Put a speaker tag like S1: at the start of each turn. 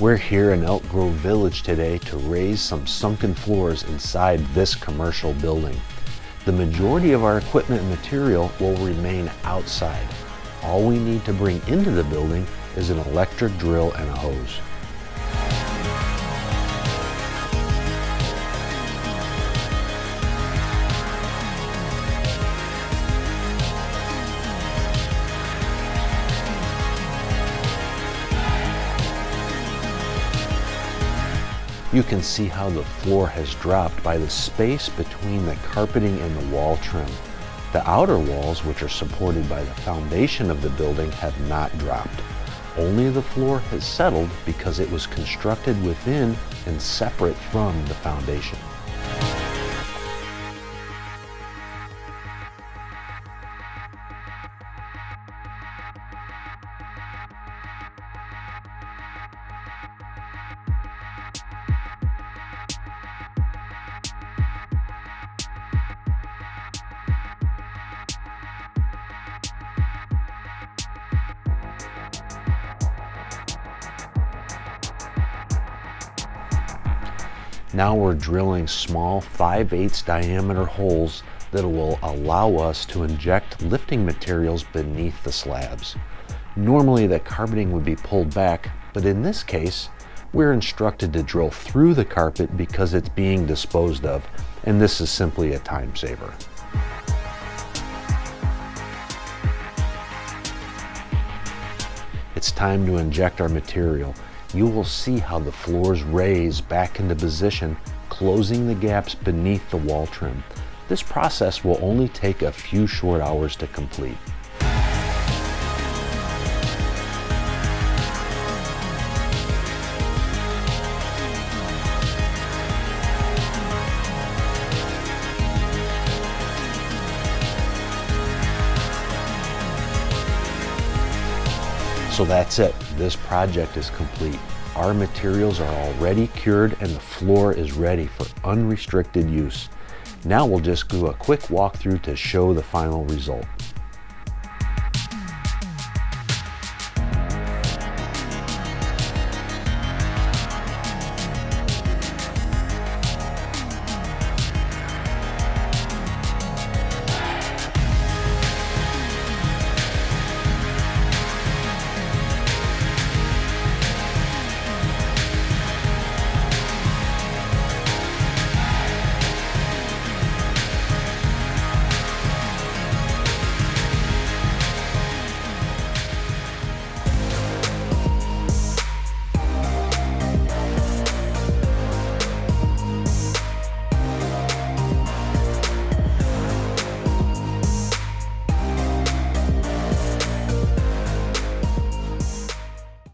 S1: We're here in Elk Grove Village today to raise some sunken floors inside this commercial building. The majority of our equipment and material will remain outside. All we need to bring into the building is an electric drill and a hose. You can see how the floor has dropped by the space between the carpeting and the wall trim. The outer walls, which are supported by the foundation of the building, have not dropped. Only the floor has settled because it was constructed within and separate from the foundation. Now we're drilling small 5/8 diameter holes that will allow us to inject lifting materials beneath the slabs. Normally the carpeting would be pulled back, but in this case, we're instructed to drill through the carpet because it's being disposed of, and this is simply a time saver. It's time to inject our material. You will see how the floors raise back into position, closing the gaps beneath the wall trim. This process will only take a few short hours to complete. So that's it. This project is complete. Our materials are already cured and the floor is ready for unrestricted use. Now we'll just do a quick walkthrough to show the final result.